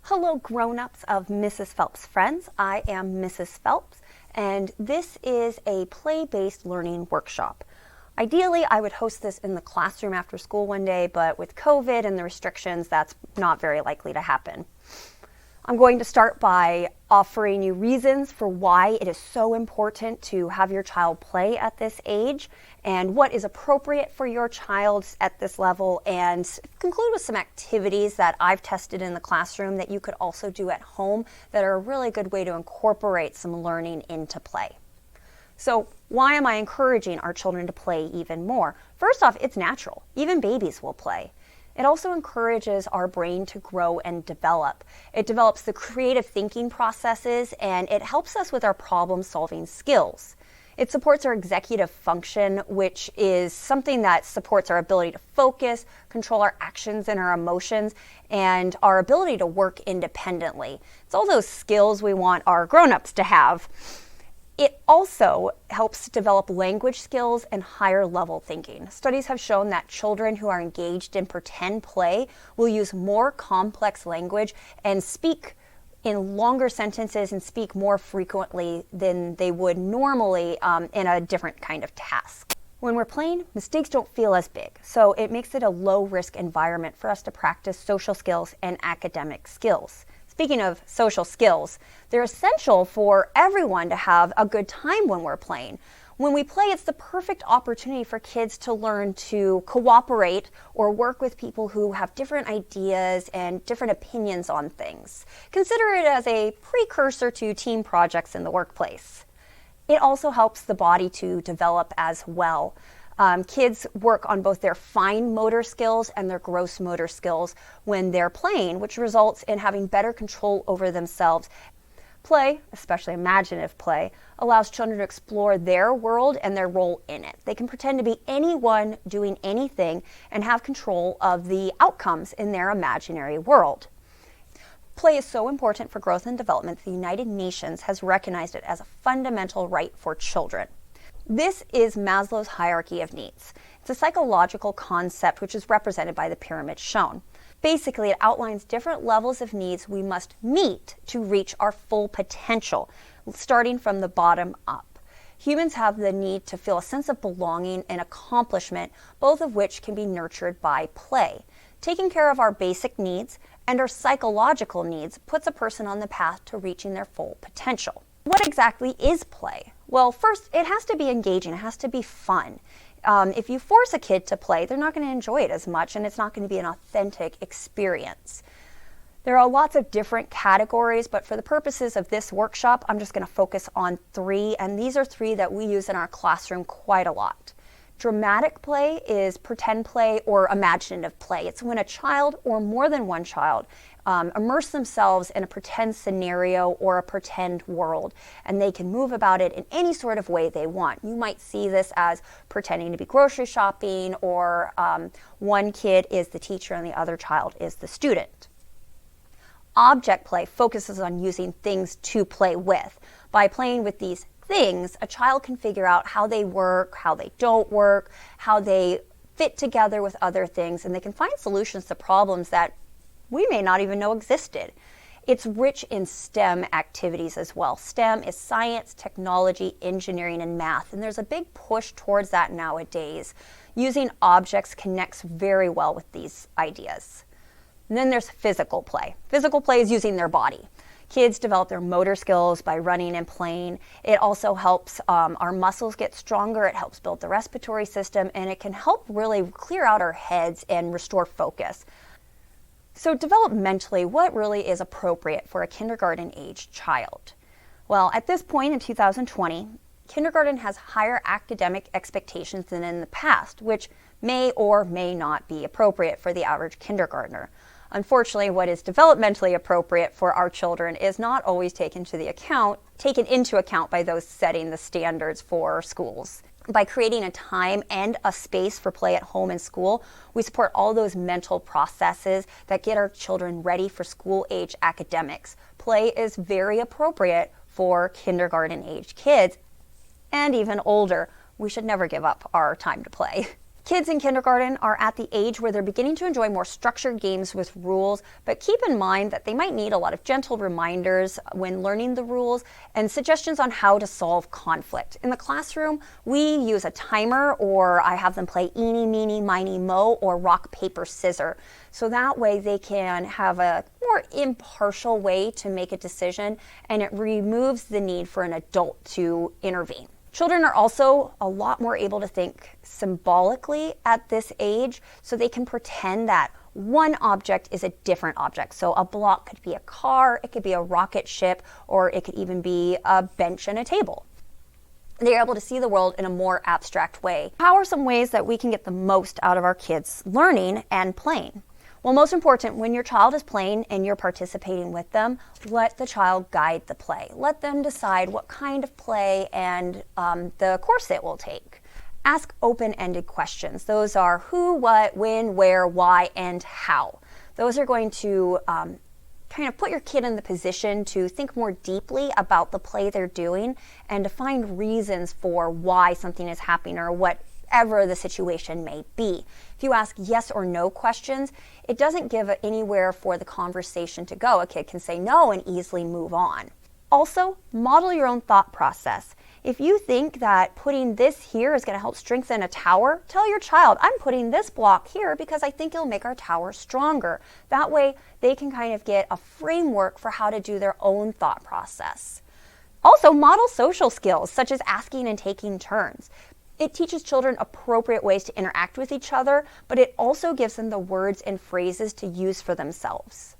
Hello, grown-ups of Mrs. Phelps friends. I am Mrs. Phelps, and this is a play-based learning workshop. Ideally, I would host this in the classroom after school one day, but with COVID and the restrictions, that's not very likely to happen. I'm going to start by offering you reasons for why it is so important to have your child play at this age and what is appropriate for your child at this level, and conclude with some activities that I've tested in the classroom that you could also do at home that are a really good way to incorporate some learning into play. So why am I encouraging our children to play even more? First off, it's natural. Even babies will play. It also encourages our brain to grow and develop. It develops the creative thinking processes, and it helps us with our problem-solving skills. It supports our executive function, which is something that supports our ability to focus, control our actions and our emotions, and our ability to work independently. It's all those skills we want our grown-ups to have. It also helps develop language skills and higher level thinking. Studies have shown that children who are engaged in pretend play will use more complex language and speak in longer sentences and speak more frequently than they would normally in a different kind of task. When we're playing, mistakes don't feel as big, so it makes it a low-risk environment for us to practice social skills and academic skills. Speaking of social skills, they're essential for everyone to have a good time when we're playing. When we play, it's the perfect opportunity for kids to learn to cooperate or work with people who have different ideas and different opinions on things. Consider it as a precursor to team projects in the workplace. It also helps the body to develop as well. Kids work on both their fine motor skills and their gross motor skills when they're playing, which results in having better control over themselves. Play, especially imaginative play, allows children to explore their world and their role in it. They can pretend to be anyone doing anything and have control of the outcomes in their imaginary world. Play is so important for growth and development that the United Nations has recognized it as a fundamental right for children. This is Maslow's hierarchy of needs. It's a psychological concept which is represented by the pyramid shown. Basically, it outlines different levels of needs we must meet to reach our full potential, starting from the bottom up. Humans have the need to feel a sense of belonging and accomplishment, both of which can be nurtured by play. Taking care of our basic needs and our psychological needs puts a person on the path to reaching their full potential. What exactly is play? Well, first, it has to be engaging. It has to be fun. If you force a kid to play, they're not going to enjoy it as much, and it's not going to be an authentic experience. There are lots of different categories, but for the purposes of this workshop, I'm just going to focus on three, and these are three that we use in our classroom quite a lot. Dramatic play is pretend play or imaginative play. It's when a child or more than one child immerse themselves in a pretend scenario or a pretend world, and they can move about it in any sort of way they want. You might see this as pretending to be grocery shopping, or one kid is the teacher and the other child is the student. Object play focuses on using things to play with. By playing with these things, a child can figure out how they work, how they don't work, how they fit together with other things, and they can find solutions to problems that we may not even know existed. It's rich in STEM activities as well. STEM is science, technology, engineering, and math, and there's a big push towards that nowadays. Using objects connects very well with these ideas. And then there's physical play. Physical play is using their body. Kids develop their motor skills by running and playing. It also helps our muscles get stronger. It helps build the respiratory system, and it can help really clear out our heads and restore focus. So developmentally, what really is appropriate for a kindergarten-age child? Well, at this point in 2020, kindergarten has higher academic expectations than in the past, which may or may not be appropriate for the average kindergartner. Unfortunately, what is developmentally appropriate for our children is not always taken into account by those setting the standards for schools. By creating a time and a space for play at home and school, we support all those mental processes that get our children ready for school-age academics. Play is very appropriate for kindergarten-age kids and even older. We should never give up our time to play. Kids in kindergarten are at the age where they're beginning to enjoy more structured games with rules, but keep in mind that they might need a lot of gentle reminders when learning the rules and suggestions on how to solve conflict. In the classroom, we use a timer, or I have them play eeny, meeny, miny, moe, or rock, paper, scissors. So that way they can have a more impartial way to make a decision, and it removes the need for an adult to intervene. Children are also a lot more able to think symbolically at this age, so they can pretend that one object is a different object. So a block could be a car, it could be a rocket ship, or it could even be a bench and a table. They're able to see the world in a more abstract way. How are some ways that we can get the most out of our kids learning and playing? Well, most important, when your child is playing and you're participating with them, let the child guide the play. Let them decide what kind of play and the course it will take. Ask open-ended questions. Those are who, what, when, where, why, and how. Those are going to kind of put your kid in the position to think more deeply about the play they're doing and to find reasons for why something is happening or whatever the situation may be. If you ask yes or no questions, it doesn't give anywhere for the conversation to go. A kid can say no and easily move on. Also, model your own thought process. If you think that putting this here is going to help strengthen a tower, tell your child, I'm putting this block here because I think it'll make our tower stronger. That way, they can kind of get a framework for how to do their own thought process. Also, model social skills, such as asking and taking turns. It teaches children appropriate ways to interact with each other, but it also gives them the words and phrases to use for themselves.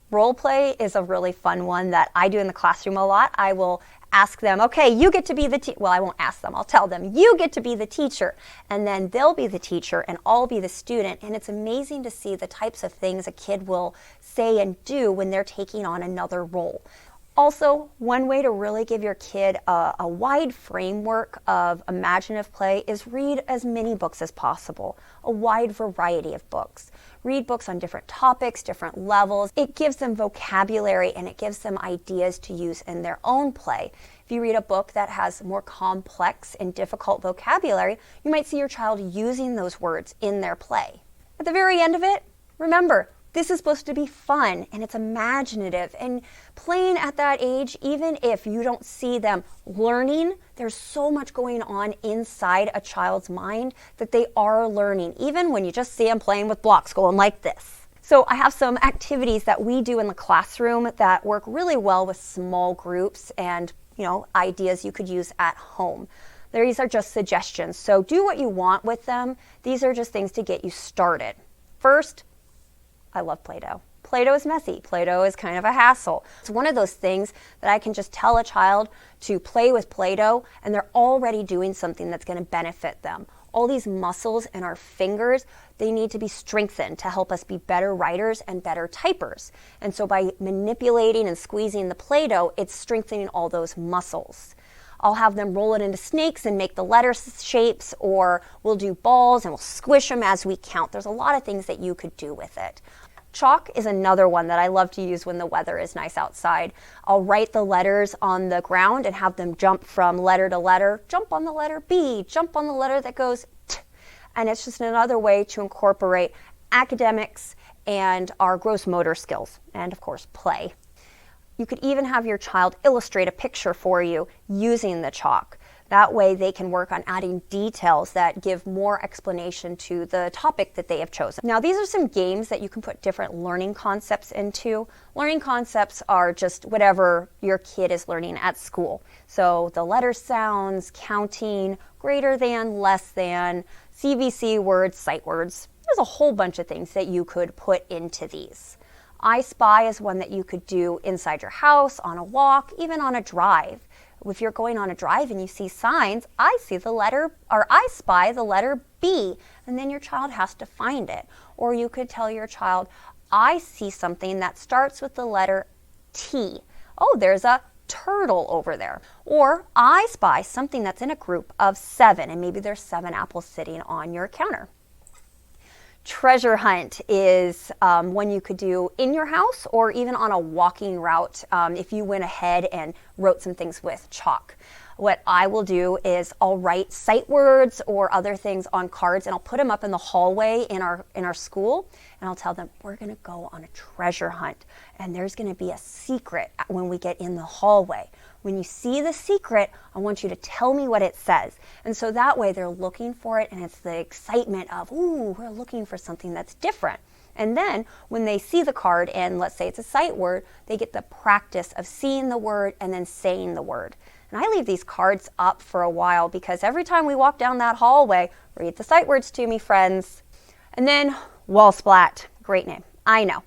Role play is a really fun one that I do in the classroom a lot. I will ask them, okay, you get to be the well, I won't ask them, I'll tell them, you get to be the teacher, and then they'll be the teacher and I'll be the student, and it's amazing to see the types of things a kid will say and do when they're taking on another role. Also, one way to really give your kid a wide framework of imaginative play is read as many books as possible, a wide variety of books. Read books on different topics, different levels. It gives them vocabulary and it gives them ideas to use in their own play. If you read a book that has more complex and difficult vocabulary, you might see your child using those words in their play. At the very end of it, remember, this is supposed to be fun and it's imaginative, and playing at that age, even if you don't see them learning, there's so much going on inside a child's mind that they are learning, even when you just see them playing with blocks going like this. So I have some activities that we do in the classroom that work really well with small groups and, ideas you could use at home. These are just suggestions, so do what you want with them. These are just things to get you started. First, I love Play-Doh. Play-Doh is messy. Play-Doh is kind of a hassle. It's one of those things that I can just tell a child to play with Play-Doh and they're already doing something that's going to benefit them. All these muscles in our fingers, they need to be strengthened to help us be better writers and better typers. And so by manipulating and squeezing the Play-Doh, it's strengthening all those muscles. I'll have them roll it into snakes and make the letter shapes, or we'll do balls and we'll squish them as we count. There's a lot of things that you could do with it. Chalk is another one that I love to use when the weather is nice outside. I'll write the letters on the ground and have them jump from letter to letter. Jump on the letter B, jump on the letter that goes T. And it's just another way to incorporate academics and our gross motor skills, and of course play. You could even have your child illustrate a picture for you using the chalk. That way they can work on adding details that give more explanation to the topic that they have chosen. Now, these are some games that you can put different learning concepts into. Learning concepts are just whatever your kid is learning at school. So the letter sounds, counting, greater than, less than, CVC words, sight words. There's a whole bunch of things that you could put into these. I Spy is one that you could do inside your house, on a walk, even on a drive. If you're going on a drive and you see signs, I spy the letter B, and then your child has to find it. Or you could tell your child, I see something that starts with the letter T. Oh, there's a turtle over there. Or I spy something that's in a group of 7, and maybe there's 7 apples sitting on your counter. Treasure hunt is one you could do in your house or even on a walking route if you went ahead and wrote some things with chalk. what I will do is I'll write sight words or other things on cards, and I'll put them up in the hallway in our school, and I'll tell them, we're going to go on a treasure hunt, and there's going to be a secret when we get in the hallway. When you see the secret, I want you to tell me what it says. And so that way they're looking for it, and it's the excitement of, ooh, we're looking for something that's different. And then when they see the card, and let's say it's a sight word, they get the practice of seeing the word and then saying the word. And I leave these cards up for a while because every time we walk down that hallway, read the sight words to me, friends. And then wall splat, great name, I know.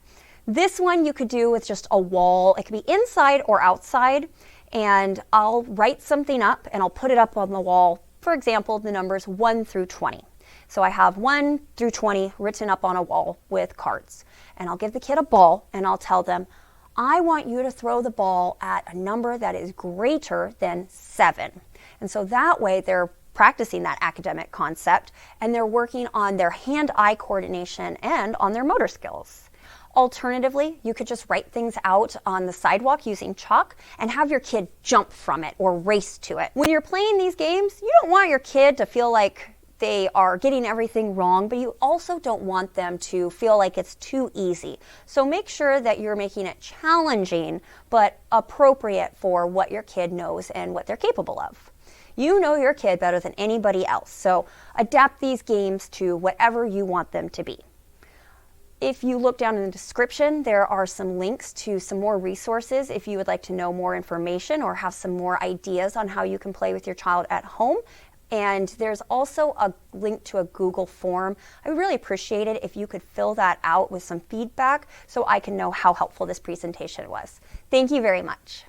This one you could do with just a wall. It could be inside or outside, and I'll write something up and I'll put it up on the wall. For example, the numbers 1 through 20. So I have 1 through 20 written up on a wall with cards. And I'll give the kid a ball and I'll tell them, I want you to throw the ball at a number that is greater than 7. And so that way they're practicing that academic concept, and they're working on their hand-eye coordination and on their motor skills. Alternatively, you could just write things out on the sidewalk using chalk and have your kid jump from it or race to it. When you're playing these games, you don't want your kid to feel like they are getting everything wrong, but you also don't want them to feel like it's too easy. So make sure that you're making it challenging, but appropriate for what your kid knows and what they're capable of. You know your kid better than anybody else, so adapt these games to whatever you want them to be. If you look down in the description, there are some links to some more resources if you would like to know more information or have some more ideas on how you can play with your child at home. And there's also a link to a Google form. I would really appreciate it if you could fill that out with some feedback so I can know how helpful this presentation was. Thank you very much.